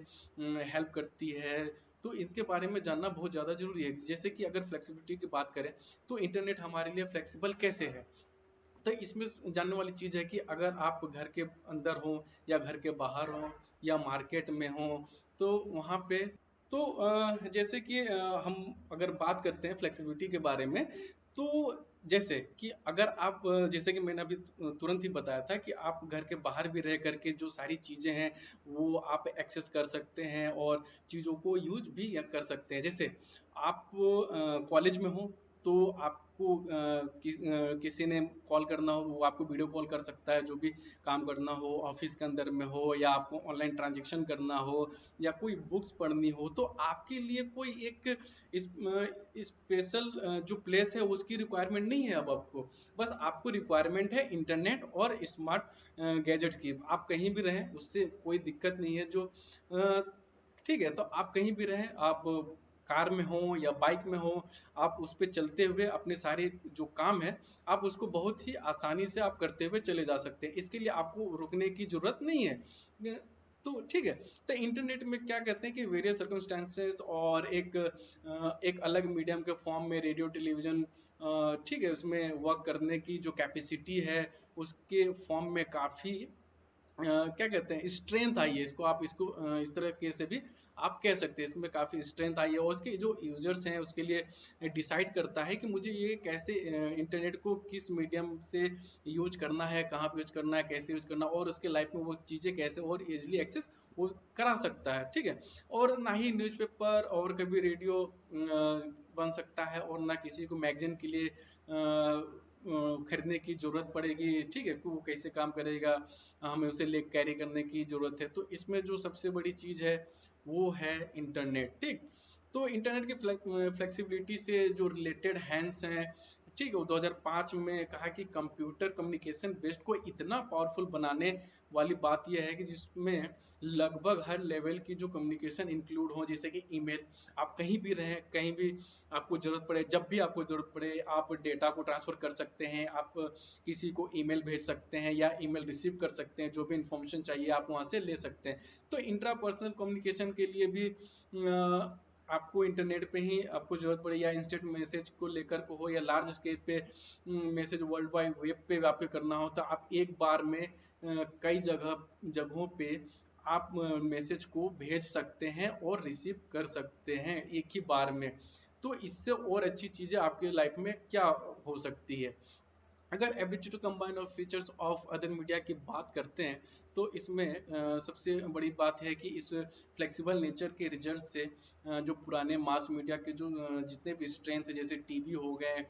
हेल्प करती है, तो इनके बारे में जानना बहुत ज़्यादा जरूरी है। जैसे कि अगर फ्लेक्सिबिलिटी की बात करें तो इंटरनेट हमारे लिए फ्लेक्सिबल कैसे है। तो इसमें जानने वाली चीज़ है कि अगर आप घर के अंदर हो या घर के बाहर हो या मार्केट में हो, तो वहाँ पे तो जैसे कि हम अगर बात करते हैं फ्लेक्सिबिलिटी के बारे में, तो जैसे कि अगर आप जैसे कि मैंने अभी तुरंत ही बताया था कि आप घर के बाहर भी रह करके जो सारी चीज़ें हैं वो आप एक्सेस कर सकते हैं और चीज़ों को यूज भी कर सकते हैं। जैसे आप कॉलेज में हो तो आपको किसी ने कॉल करना हो वो आपको वीडियो कॉल कर सकता है, जो भी काम करना हो ऑफिस के अंदर में हो या आपको ऑनलाइन ट्रांजेक्शन करना हो या कोई बुक्स पढ़नी हो, तो आपके लिए कोई एक स्पेशल जो प्लेस है उसकी रिक्वायरमेंट नहीं है। अब आपको बस आपको रिक्वायरमेंट है इंटरनेट और स्मार्ट गैजेट्स की। आप कहीं भी रहें उससे कोई दिक्कत नहीं है। जो ठीक है, तो आप कहीं भी रहें, आप कार में हो या बाइक में हो, आप उस पे चलते हुए अपने सारे जो काम है आप उसको बहुत ही आसानी से आप करते हुए चले जा सकते हैं। इसके लिए आपको रुकने की जरूरत नहीं है। तो ठीक है, तो इंटरनेट में क्या कहते हैं कि वेरियस सर्कमस्टेंसेस और एक अलग मीडियम के फॉर्म में रेडियो टेलीविजन, ठीक है, उसमें वर्क करने की जो कैपेसिटी है उसके फॉर्म में काफ़ी क्या कहते हैं स्ट्रेंथ आई है। इसको आप इसको इस तरह के से भी आप कह सकते हैं, इसमें काफ़ी स्ट्रेंथ आई है और उसके जो यूजर्स हैं उसके लिए डिसाइड करता है कि मुझे ये कैसे इंटरनेट को किस मीडियम से यूज करना है, कहाँ पे यूज करना है, कैसे यूज करना है और उसके लाइफ में वो चीज़ें कैसे और इजिली एक्सेस वो करा सकता है। ठीक है, और ना ही न्यूज़पेपर और कभी रेडियो बन सकता है और ना किसी को मैगजीन के लिए खरीदने की जरूरत पड़ेगी। ठीक है, कि वो कैसे काम करेगा, हमें उसे ले कैरी करने की जरूरत है। तो इसमें जो सबसे बड़ी चीज है वो है इंटरनेट। ठीक, तो इंटरनेट की फ्लेक्सिबिलिटी से जो रिलेटेड हैंड्स हैं, ठीक है, वो 2005 में कहा कि कंप्यूटर कम्युनिकेशन बेस्ड को इतना पावरफुल बनाने वाली बात यह है कि जिसमें लगभग हर लेवल की जो कम्युनिकेशन इंक्लूड हो, जैसे कि ईमेल। आप कहीं भी रहें, कहीं भी आपको जरूरत पड़े, जब भी आपको जरूरत पड़े आप डेटा को ट्रांसफर कर सकते हैं, आप किसी को ईमेल भेज सकते हैं या ईमेल रिसीव कर सकते हैं, जो भी इंफॉर्मेशन चाहिए आप वहां से ले सकते हैं। तो इंट्रा पर्सनल कम्युनिकेशन के लिए भी आपको इंटरनेट पे ही आपको जरूरत पड़े, या इंस्टेंट मैसेज को लेकर को हो या लार्ज स्केल पे मैसेज वर्ल्ड वाइड वेब पे आपको करना हो, तो आप एक बार में कई जगहों पे आप मैसेज को भेज सकते हैं और रिसीव कर सकते हैं एक ही बार में। तो इससे और अच्छी चीजें आपके लाइफ में क्या हो सकती है। अगर ability to combine of features of other media की बात करते हैं, तो इसमें सबसे बड़ी बात है कि इस फ्लेक्सिबल नेचर के रिजल्ट से जो पुराने मास मीडिया के जो जितने भी स्ट्रेंथ जैसे टीवी हो गए,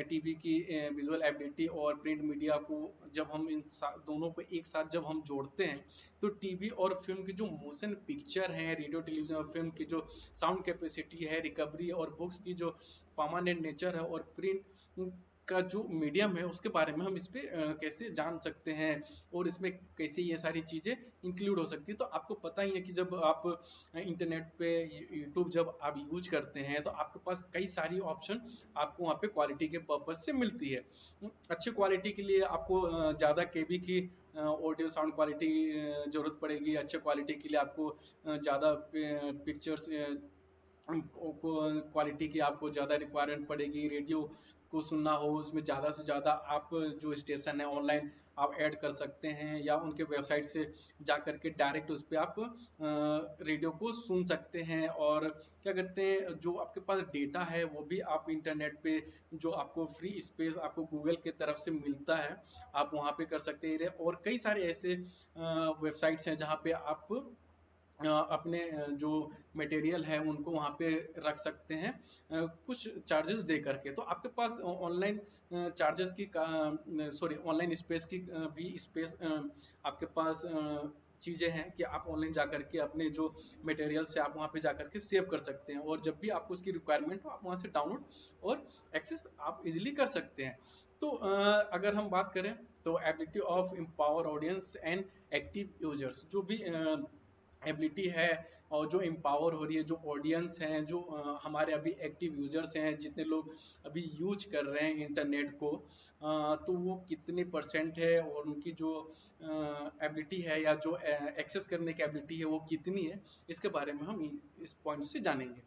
टीवी की विजुअल एबिलिटी और प्रिंट मीडिया को जब हम दोनों को एक साथ जब हम जोड़ते हैं, तो टीवी और फिल्म की जो मोशन पिक्चर है, रेडियो टेलीविजन और फिल्म की जो साउंड कैपेसिटी है, रिकवरी और बुक्स की जो परमानेंट नेचर है और प्रिंट का जो मीडियम है उसके बारे में हम इस पे कैसे जान सकते हैं और इसमें कैसे ये सारी चीजें इंक्लूड हो सकती है। तो आपको पता ही है कि जब आप इंटरनेट पे यूट्यूब जब आप यूज करते हैं तो आपके पास कई सारी ऑप्शन आपको वहाँ पे क्वालिटी के पर्पज से मिलती है। अच्छी क्वालिटी के लिए आपको ज़्यादा केबी की ऑडियो साउंड क्वालिटी जरूरत पड़ेगी। अच्छे क्वालिटी के लिए आपको ज़्यादा पिक्चर्स क्वालिटी की आपको ज़्यादा रिक्वायरमेंट पड़ेगी। रेडियो को सुनना हो उसमें ज़्यादा से ज़्यादा आप जो स्टेशन है ऑनलाइन आप ऐड कर सकते हैं या उनके वेबसाइट से जा करके डायरेक्ट उस पर आप रेडियो को सुन सकते हैं। और क्या करते हैं, जो आपके पास डेटा है वो भी आप इंटरनेट पे जो आपको फ्री स्पेस आपको गूगल के तरफ से मिलता है आप वहाँ पे कर सकते हैं। और कई सारे ऐसे वेबसाइट्स हैं जहाँ पे आप अपने जो मटेरियल है उनको वहाँ पे रख सकते हैं कुछ चार्जेस दे करके। तो आपके पास ऑनलाइन चार्जेस की सॉरी ऑनलाइन स्पेस की भी स्पेस आपके पास चीज़ें हैं कि आप ऑनलाइन जा करके अपने जो मटेरियल से आप वहाँ पे जा करके सेव कर सकते हैं और जब भी आपको उसकी रिक्वायरमेंट हो आप वहाँ से डाउनलोड और एक्सेस आप इजीली कर सकते हैं। तो अगर हम बात करें तो ability of empower audience and active users, जो भी एबिलिटी है और जो एम्पावर हो रही है, जो ऑडियंस हैं, जो हमारे अभी एक्टिव यूजर्स हैं, जितने लोग अभी यूज कर रहे हैं इंटरनेट को, तो वो कितने परसेंट है और उनकी जो एबिलिटी है या जो एक्सेस करने की एबिलिटी है वो कितनी है, इसके बारे में हम इस पॉइंट से जानेंगे।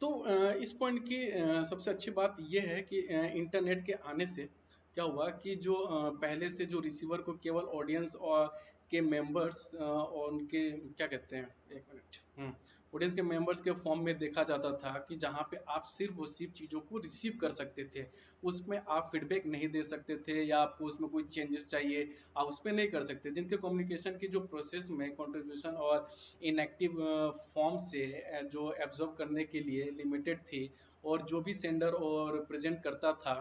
तो इस पॉइंट की सबसे अच्छी बात यह है कि इंटरनेट के आने से क्या हुआ कि जो पहले से जो रिसीवर को केवल ऑडियंस और के मेंबर्स और उनके क्या कहते हैं, एक मिनट, ऑडियंस के मेंबर्स के फॉर्म में देखा जाता था कि जहाँ पे आप सिर्फ और सिर्फ चीज़ों को रिसीव कर सकते थे, उसमें आप फीडबैक नहीं दे सकते थे या आपको उसमें कोई चेंजेस चाहिए आप उस पर नहीं कर सकते, जिनके कम्युनिकेशन की जो प्रोसेस में कंट्रीब्यूशन और इनएक्टिव फॉर्म से जो एब्जॉर्ब करने के लिए लिमिटेड थी, और जो भी सेंडर और प्रेजेंट करता था,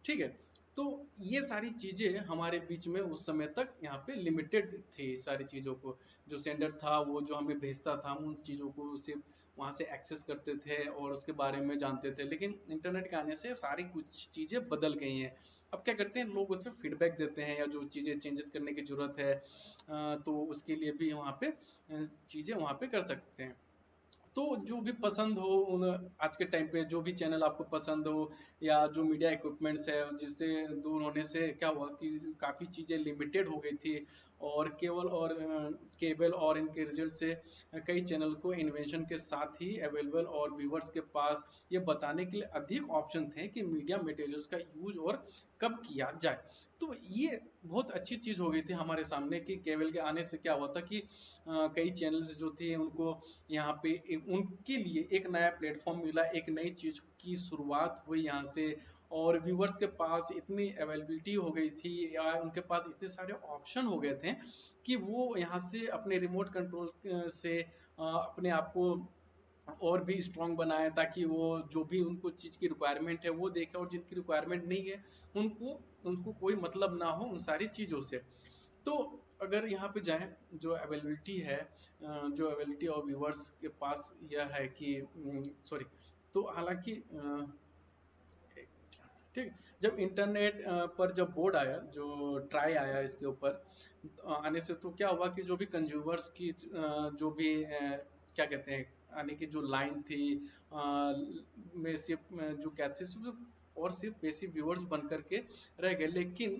ठीक है, तो ये सारी चीजें हमारे बीच में उस समय तक यहाँ पे लिमिटेड थी सारी चीजों को। जो सेंडर था वो जो हमें भेजता था हम उन चीजों को सिर्फ वहां से एक्सेस करते थे और उसके बारे में जानते थे, लेकिन इंटरनेट के आने से सारी कुछ चीजें बदल गई हैं। अब क्या करते हैं लोग उसमें फीडबैक देते हैं या जो चीजें चेंजेस करने की जरूरत है, तो उसके लिए भी वहाँ पे चीजें वहाँ पे कर सकते हैं। तो जो भी पसंद हो उन आज के टाइम पे जो भी चैनल आपको पसंद हो या जो मीडिया इक्विपमेंट्स है जिससे दूर होने से क्या हुआ कि काफ़ी चीज़ें लिमिटेड हो गई थी, और केवल और केबल और इनके रिजल्ट से कई चैनल को इन्वेंशन के साथ ही अवेलेबल और व्यूवर्स के पास ये बताने के लिए अधिक ऑप्शन थे कि मीडिया मटेरियल्स का यूज और कब किया जाए। तो ये बहुत अच्छी चीज़ हो गई थी हमारे सामने कि केबल के आने से क्या हुआ था कि कई चैनल्स जो थे उनको यहाँ पे उनके लिए एक नया प्लेटफॉर्म मिला, एक नई चीज की शुरुआत हुई यहाँ से, और व्यूवर्स के पास इतनी अवेलेबिलिटी हो गई थी या उनके पास इतने सारे ऑप्शन हो गए थे कि वो यहाँ से अपने रिमोट कंट्रोल से अपने आप को और भी स्ट्रॉन्ग बनाए, ताकि वो जो भी उनको चीज़ की रिक्वायरमेंट है वो देखे, और जिनकी रिक्वायरमेंट नहीं है उनको उनको कोई मतलब ना हो उन सारी चीज़ों से। तो अगर यहाँ पे जाएं, जो अवेलेबिलिटी है, जो अवेलेबिलिटी और व्यूवर्स के पास यह है कि सॉरी, तो हालांकि ठीक, जब इंटरनेट पर जब बोर्ड आया, जो ट्राई आया इसके ऊपर आने से, तो क्या हुआ कि जो भी कंज्यूमर्स की जो भी क्या कहते हैं आने की जो लाइन थी, में सिर्फ जो क्या थे सिर्फ और सिर्फ बेसिक व्यूअर्स बन करके रह गए, लेकिन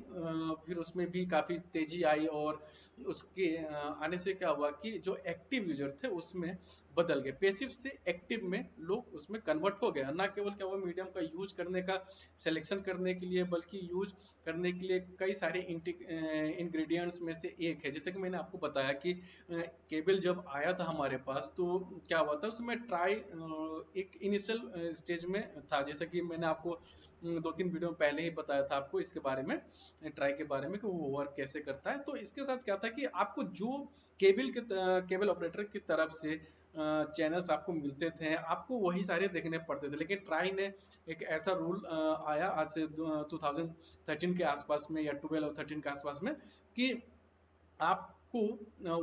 फिर उसमें भी काफ़ी तेजी आई, और उसके आने से क्या हुआ कि जो एक्टिव यूजर थे उसमें बदल गए, पैसिव से एक्टिव में लोग उसमें कन्वर्ट हो गए, ना केवल क्या हुआ मीडियम का यूज करने का सिलेक्शन करने के लिए, बल्कि यूज करने के लिए कई सारे इंग्रेडिएंट्स में से एक है। जैसे कि मैंने आपको बताया कि केबल जब आया था हमारे पास तो क्या हुआ था उसमें ट्राई एक इनिशियल स्टेज में था, जैसे कि मैंने आपको 2-3 वीडियो पहले ही बताया था आपको इसके बारे में, ट्राई के बारे में कि वो वर्क कैसे करता है। तो इसके साथ क्या था कि आपको जो केबल ऑपरेटर की तरफ से चैनल्स आपको मिलते थे आपको वही सारे देखने पड़ते थे, लेकिन ट्राई ने एक ऐसा रूल आया आज से 2013 के आसपास में या 12 और 13 के आसपास में कि आपको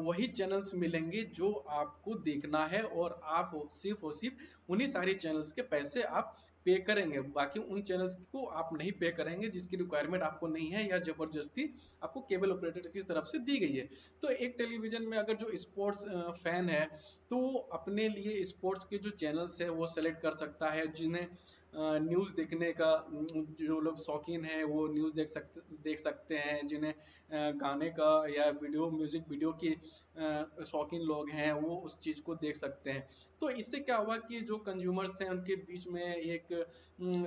वही चैनल्स मिलेंगे जो आपको देखना है, और आप और सिर्फ उन्हीं सारे चैनल्स के पैसे आप पे करेंगे, बाकी उन चैनल्स को आप नहीं पे करेंगे जिसकी रिक्वायरमेंट आपको नहीं है या जबरदस्ती आपको केबल ऑपरेटर की तरफ से दी गई है। तो एक टेलीविजन में अगर जो स्पोर्ट्स फैन है तो अपने लिए स्पोर्ट्स के जो चैनल्स है वो सेलेक्ट कर सकता है, जिन्हें न्यूज़ देखने का जो लोग शौकीन हैं वो न्यूज़ देख सकते हैं, जिन्हें गाने का या म्यूजिक वीडियो की शौकीन लोग हैं वो उस चीज़ को देख सकते हैं। तो इससे क्या हुआ कि जो कंज्यूमर्स हैं उनके बीच में एक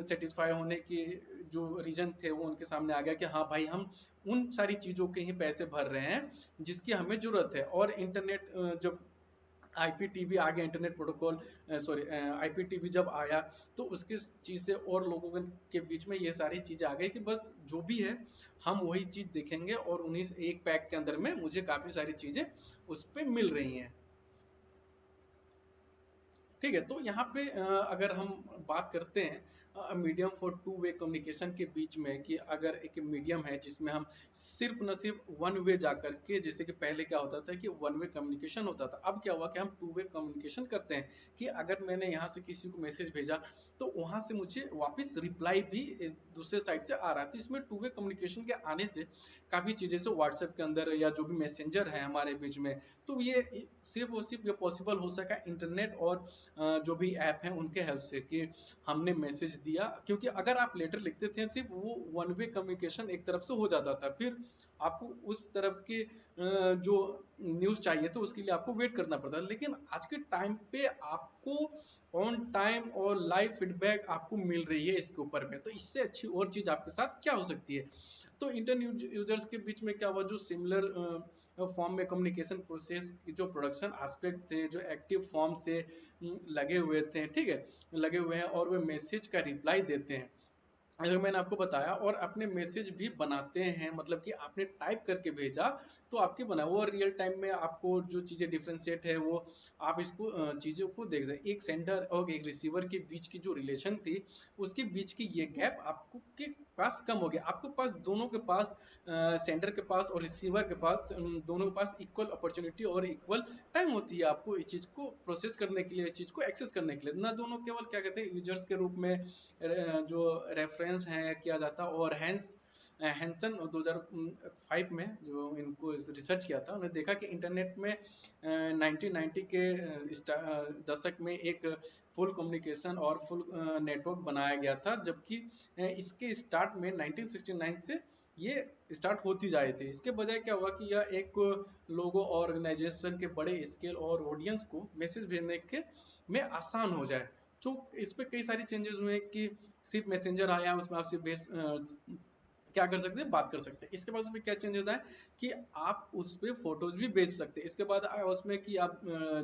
सेटिस्फाई होने की जो रीजन थे वो उनके सामने आ गया कि हाँ भाई हम उन सारी चीज़ों के ही पैसे भर रहे हैं जिसकी हमें ज़रूरत है। और इंटरनेट जब आईपीटीवी आ गया, इंटरनेट प्रोटोकॉल सॉरी आईपीटीवी जब आया तो उसके चीज़ से और लोगों के बीच में ये सारी चीज़ें आ गई कि बस जो भी है हम वही चीज़ देखेंगे, और उन्हीं एक पैक के अंदर में मुझे काफ़ी सारी चीज़ें उस पर मिल रही हैं। ठीक है, तो यहाँ पे अगर हम बात करते हैं medium for two way communication के बीच में, कि अगर एक मीडियम है जिसमें हम सिर्फ न सिर्फ वन वे जाकर के, जैसे कि पहले क्या होता था कि वन वे कम्युनिकेशन होता था, अब क्या हुआ कि हम टू वे कम्युनिकेशन करते हैं, कि अगर मैंने यहाँ से किसी को मैसेज भेजा तो वहाँ से मुझे वापस रिप्लाई भी दूसरे साइड से आ रहा था। इसमें टू वे कम्युनिकेशन के आने से काफ़ी चीज़ें से व्हाट्सएप के अंदर या जो भी मैसेंजर है हमारे बीच में, तो ये सिर्फ और सिर्फ ये पॉसिबल हो सका इंटरनेट और जो भी ऐप हैं उनके हेल्प से, कि हमने मैसेज दिया, क्योंकि अगर आप लेटर लिखते थे सिर्फ वो वन वे कम्युनिकेशन एक तरफ से हो जाता था, फिर आपको उस तरफ के जो न्यूज़ चाहिए तो उसके लिए आपको वेट करना पड़ता है। लेकिन आज के टाइम पे आपको ऑन टाइम और लाइव फीडबैक आपको मिल रही है इसके ऊपर में, तो इससे अच्छी और चीज़ आपके साथ क्या हो सकती है। तो इंटरनेट यूजर्स के बीच में क्या हुआ, जो सिमिलर फॉर्म में कम्युनिकेशन प्रोसेस की जो प्रोडक्शन एस्पेक्ट थे, जो एक्टिव फॉर्म से लगे हुए थे, ठीक है, लगे हुए हैं और वे मैसेज का रिप्लाई देते हैं। अगर मैंने आपको बताया और अपने मैसेज भी बनाते हैं, मतलब कि आपने टाइप करके भेजा तो आपके बना वो रियल टाइम में आपको जो चीज़ें डिफ्रेंशिएट है वो आप इसको चीज़ों को देख सकते। एक सेंडर और एक रिसीवर के बीच की जो रिलेशन थी उसके बीच की ये गैप आपको के पास कम हो गया। आपके पास दोनों के पास सेंडर के पास और रिसीवर के पास दोनों के पास इक्वल अपॉर्चुनिटी और इक्वल टाइम होती है आपको इस चीज़ को प्रोसेस करने के लिए, इस चीज़ को एक्सेस करने के लिए। ना दोनों केवल क्या कहते हैं यूजर्स के रूप में जो रेफरेंस है किया जाता, और हैंसन 2005 में जो इनको रिसर्च किया था उन्होंने देखा कि इंटरनेट में 1990 के दशक में एक फुल कम्युनिकेशन और फुल नेटवर्क बनाया गया था, जबकि इसके स्टार्ट में 1969 से ये स्टार्ट होती जा रही थी। इसके बजाय क्या हुआ कि यह एक लोगो और ऑर्गेनाइजेशन के बड़े स्केल और ऑडियंस को मैसेज भेजने के में आसान हो जाए। तो इस पे कई सारी चेंजेस हुए कि सिर्फ मैसेंजर आया, उसमें आप सिर्फ भेज क्या कर सकते हैं, बात कर सकते हैं। इसके बाद उसमें क्या चेंजेस आए कि आप उस पे फोटोज भी भेज सकते हैं। इसके बाद आया उसमें कि आप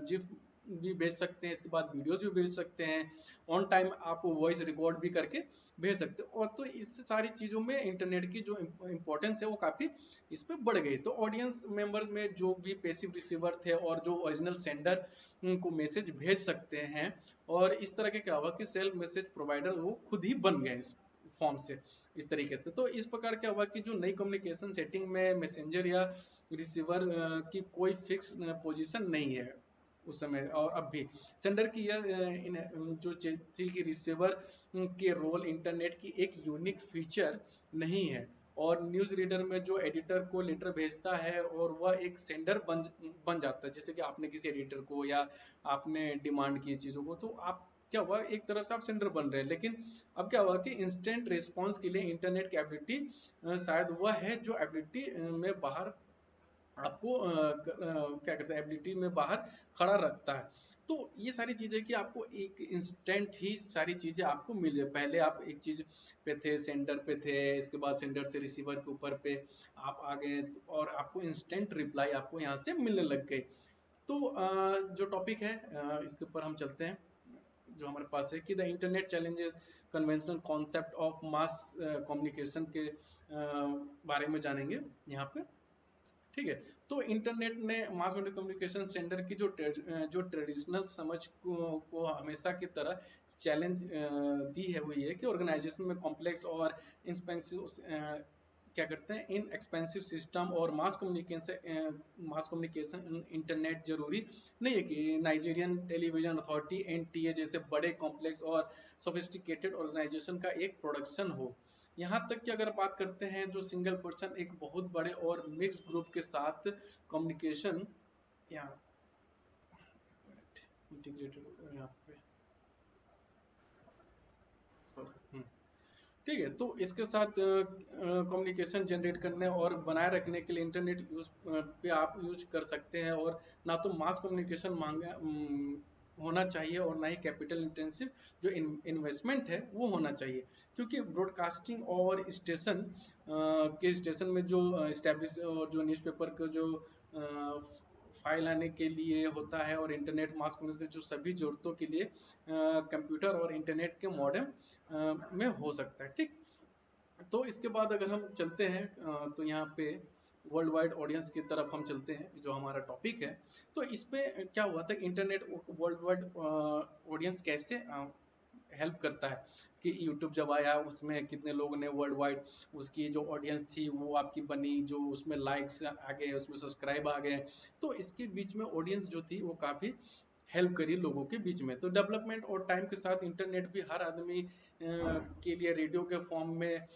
जिफ भी भेज सकते हैं, इसके बाद वीडियोस भी भेज सकते हैं, ऑन टाइम आप वॉइस रिकॉर्ड भी करके भेज सकते हो। और तो इस सारी चीज़ों में इंटरनेट की जो इम्पोर्टेंस है वो काफ़ी इस पर बढ़ गई। तो ऑडियंस मेंबर में जो भी पैसिव रिसीवर थे और जो ओरिजिनल सेंडर को मैसेज भेज सकते हैं, और इस तरह के क्या हुआ कि सेल्फ मैसेज प्रोवाइडर वो खुद ही बन गए इस फॉर्म से, इस तरीके से। तो इस प्रकार क्या हुआ कि जो नई कम्युनिकेशन सेटिंग में मैसेंजर या रिसीवर की कोई फिक्स पोजीशन नहीं है उस समय, और अब भी सेंडर की यह जो चीज की रिसीवर के रोल इंटरनेट की एक यूनिक फीचर नहीं है। और न्यूज रीडर में जो एडिटर को लेटर भेजता है और वह एक सेंडर बन जाता है, जैसे कि आपने किसी एडिटर को या आपने डिमांड की चीज़ों को, तो आप क्या हुआ एक तरफ से आप सेंडर बन रहे हैं। लेकिन अब क्या हुआ कि इंस्टेंट रिस्पांस के लिए इंटरनेट की एबिलिटी शायद वह है जो एबिलिटी में बाहर आपको क्या करता है, एबिलिटी में बाहर खड़ा रखता है। तो ये सारी चीज़ें कि आपको एक इंस्टेंट ही सारी चीज़ें आपको मिल जाए। पहले आप एक चीज़ पे थे, सेंडर पे थे, इसके बाद सेंडर से रिसीवर के ऊपर पे आप आ गए और आपको इंस्टेंट रिप्लाई आपको यहाँ से मिलने लग गई। तो जो टॉपिक है इसके ऊपर हम चलते हैं जो हमारे पास है कि the internet challenges conventional concept of mass communication के बारे में जानेंगे यहाँ पे, ठीक है। तो इंटरनेट ने मास मीडिया कम्युनिकेशन सेंटर की जो ट्रेडिशनल समझ को हमेशा की तरह चैलेंज दी है वो ये है कि ऑर्गेनाइजेशन में कॉम्प्लेक्स और इंस्पेंसिव क्या करते हैं इन एक्सपेंसिव सिस्टम और मास कम्युनिकेशन इंटरनेट जरूरी नहीं है कि नाइजीरियन टेलीविजन अथॉरिटी एनटीए जैसे बड़े कॉम्प्लेक्स और सोफिस्टिकेटेड ऑर्गेनाइजेशन का एक प्रोडक्शन हो। यहाँ तक कि अगर बात करते हैं जो सिंगल पर्सन एक बहुत बड़े और मिक्स ग्रुप के साथ कम्युनिकेशन यहाँ इंटीग्रेटेड यहाँ पे हम्म, ठीक है। तो इसके साथ कम्युनिकेशन जनरेट करने और बनाए रखने के लिए इंटरनेट यूज पे आप यूज कर सकते हैं, और ना तो मास कम्युनिकेशन महंगा होना चाहिए और ना ही कैपिटल इंटेंसिव जो इन्वेस्टमेंट है वो होना चाहिए। क्योंकि ब्रॉडकास्टिंग और स्टेशन में जो इस्टेब्लिश और जो न्यूज़पेपर का जो फाइल आने के लिए होता है, और इंटरनेट मास कम्युनिकेशन जो सभी जरूरतों के लिए कंप्यूटर और इंटरनेट के मॉडेम में हो सकता है, ठीक। तो इसके बाद अगर हम चलते हैं तो यहाँ पे वर्ल्ड वाइड ऑडियंस की तरफ हम चलते हैं जो हमारा टॉपिक है। तो इस पे क्या हुआ था, इंटरनेट वर्ल्ड वाइड ऑडियंस कैसे हेल्प करता है कि यूट्यूब जब आया उसमें कितने लोगों ने वर्ल्ड वाइड उसकी जो ऑडियंस थी वो आपकी बनी, जो उसमें लाइक्स आ गए, उसमें सब्सक्राइब आ गए। तो इसके बीच में ऑडियंस जो थी वो काफ़ी हेल्प करी लोगों के बीच में। तो डेवलपमेंट और टाइम के साथ इंटरनेट भी हर आदमी के लिए रेडियो के फॉर्म में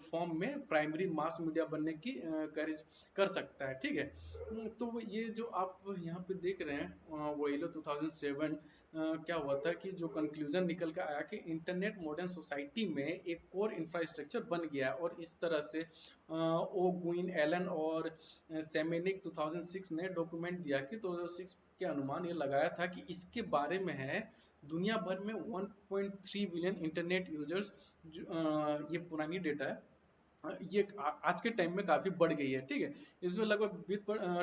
फॉर्म में प्राइमरी मास मीडिया बनने की करेज कर सकता है। ठीक है। तो ये जो आप यहाँ पे देख रहे हैं वोइलो 2007 क्या हुआ था कि जो कंक्लूजन निकल कर आया कि इंटरनेट मॉडर्न सोसाइटी में एक कोर इंफ्रास्ट्रक्चर बन गया है। और इस तरह से ओ गुइन एलन और सेमेनिक 2006 ने डॉक्यूमेंट दिया कि 2006 के अनुमान ये लगाया था कि इसके बारे में है दुनिया भर में 1.3 बिलियन इंटरनेट यूजर्स। ये पुरानी डेटा है। ये आज के टाइम में काफी बढ़ गई है। ठीक है। इसमें लगभग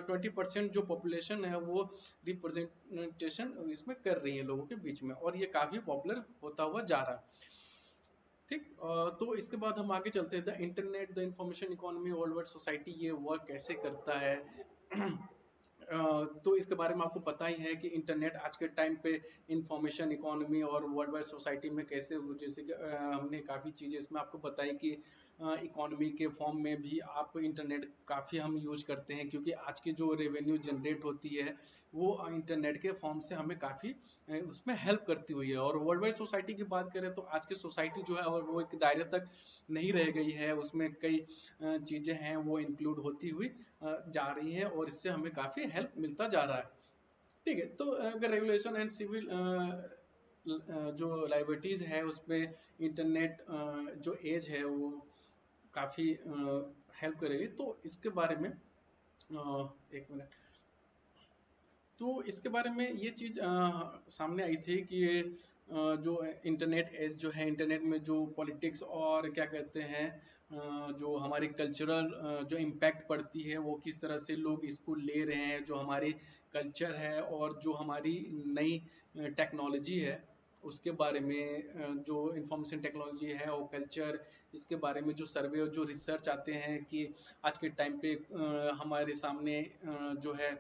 20% जो पॉपुलेशन है वो रिप्रेजेंटेशन इसमें कर रही है लोगों के बीच में, और ये काफी पॉपुलर होता हुआ जा रहा है। ठीक। तो इसके बाद हम आगे चलते हैं। The internet the information economy world wide society ये वर्क कैसे करता है। तो इसके बारे में आपको पता ही है कि इंटरनेट आज के टाइम पे इंफॉर्मेशन इकोनॉमी और वर्ल्ड वाइड सोसाइटी में कैसे जैसे कि हमने काफ़ी चीज़ें इसमें आपको बताई कि इकोनॉमी के फॉर्म में भी आप इंटरनेट काफ़ी हम यूज करते हैं, क्योंकि आज की जो रेवेन्यू जनरेट होती है वो इंटरनेट के फॉर्म से हमें काफ़ी उसमें हेल्प करती हुई है। और वर्ल्ड वाइड सोसाइटी की बात करें तो आज की सोसाइटी जो है और वो एक दायरे तक नहीं रह गई है, उसमें कई चीज़ें हैं वो इंक्लूड होती हुई जा रही है, और इससे हमें काफ़ी हेल्प मिलता जा रहा है। ठीक है। तो अगर रेगुलेशन एंड सिविल जो लाइबिलिटीज़ है उसमें इंटरनेट जो एज है वो काफ़ी हेल्प करेगी। तो इसके बारे में एक मिनट। तो इसके बारे में ये चीज़ सामने आई थी कि जो इंटरनेट एज जो है, इंटरनेट में जो पॉलिटिक्स और क्या कहते हैं जो हमारी कल्चरल जो इम्पैक्ट पड़ती है वो किस तरह से लोग इसको ले रहे हैं, जो हमारी कल्चर है और जो हमारी नई टेक्नोलॉजी है उसके बारे में, जो इंफॉर्मेशन टेक्नोलॉजी है और कल्चर, इसके बारे में जो सर्वे और जो रिसर्च आते हैं कि आज के टाइम पे हमारे सामने जो है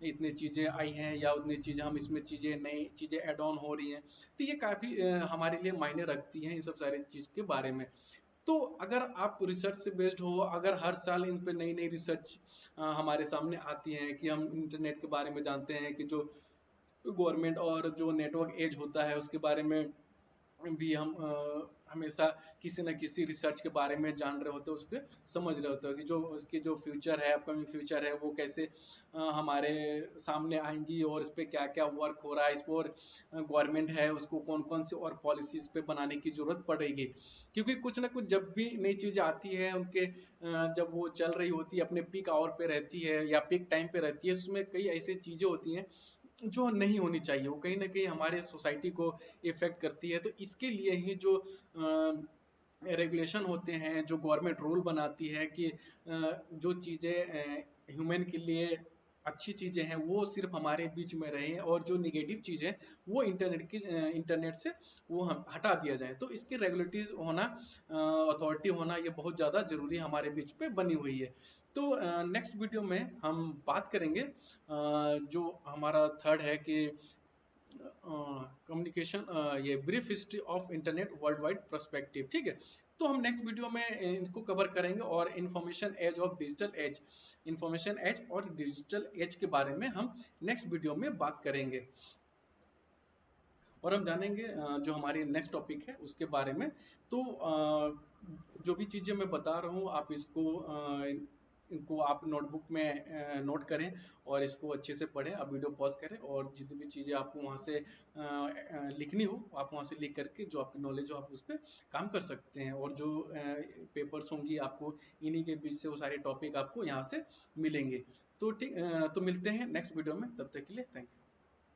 इतनी चीज़ें आई हैं या उतनी चीज़ें हम इसमें चीज़ें नई चीज़ें ऐड ऑन हो रही हैं। तो ये काफ़ी हमारे लिए मायने रखती हैं इन सब सारी चीज़ के बारे में। तो अगर आप रिसर्च से बेस्ड हो, अगर हर साल इन पे नई नई रिसर्च हमारे सामने आती हैं कि हम इंटरनेट के बारे में जानते हैं कि जो गवर्नमेंट और जो नेटवर्क एज होता है उसके बारे में भी हम हमेशा किसी न किसी रिसर्च के बारे में जान रहे होते हैं, उस पर समझ रहे होते हैं कि जो उसकी जो फ्यूचर है, अपकमिंग फ्यूचर है, वो कैसे हमारे सामने आएंगी और इस पर क्या क्या वर्क हो रहा है, इस पर गवर्नमेंट है उसको कौन कौन सी और पॉलिसीज पे बनाने की जरूरत पड़ेगी। क्योंकि कुछ ना कुछ जब भी नई चीज़ आती है उनके जब वो चल रही होती है, अपने पीक आवर पे रहती है या पीक टाइम पे रहती है, उसमें कई ऐसी चीज़ें होती हैं जो नहीं होनी चाहिए, वो कहीं ना कहीं हमारे सोसाइटी को इफेक्ट करती है। तो इसके लिए ही जो रेगुलेशन होते हैं, जो गवर्नमेंट रूल बनाती है कि जो चीज़ें ह्यूमन के लिए अच्छी चीज़ें हैं वो सिर्फ हमारे बीच में रहें, और जो निगेटिव चीज़ें वो इंटरनेट से वो हम हटा दिया जाए। तो इसकी रेगुलेटरीज होना, अथॉरिटी होना, ये बहुत ज़्यादा ज़रूरी हमारे बीच पे बनी हुई है। तो नेक्स्ट वीडियो में हम बात करेंगे जो हमारा थर्ड है कि कम्युनिकेशन, ये brief history of internet world wide perspective. ठीक है। तो हम नेक्स्ट वीडियो में इनको कवर करेंगे, और इंफॉर्मेशन एज और डिजिटल एज, इंफॉर्मेशन एज और डिजिटल एज के बारे में हम नेक्स्ट वीडियो में बात करेंगे, और हम जानेंगे जो हमारी नेक्स्ट टॉपिक है उसके बारे में। तो जो भी चीज़ें मैं बता रहा हूँ आप इसको इनको आप नोटबुक में नोट करें और इसको अच्छे से पढ़ें। आप वीडियो पॉज करें और जितनी भी चीज़ें आपको वहाँ से लिखनी हो आप वहाँ से लिख करके जो आपकी नॉलेज हो आप उस पर काम कर सकते हैं। और जो पेपर्स होंगी आपको इन्हीं के बीच से वो सारे टॉपिक आपको यहाँ से मिलेंगे। तो ठीक, तो मिलते हैं नेक्स्ट वीडियो में, तब तक के लिए थैंक यू।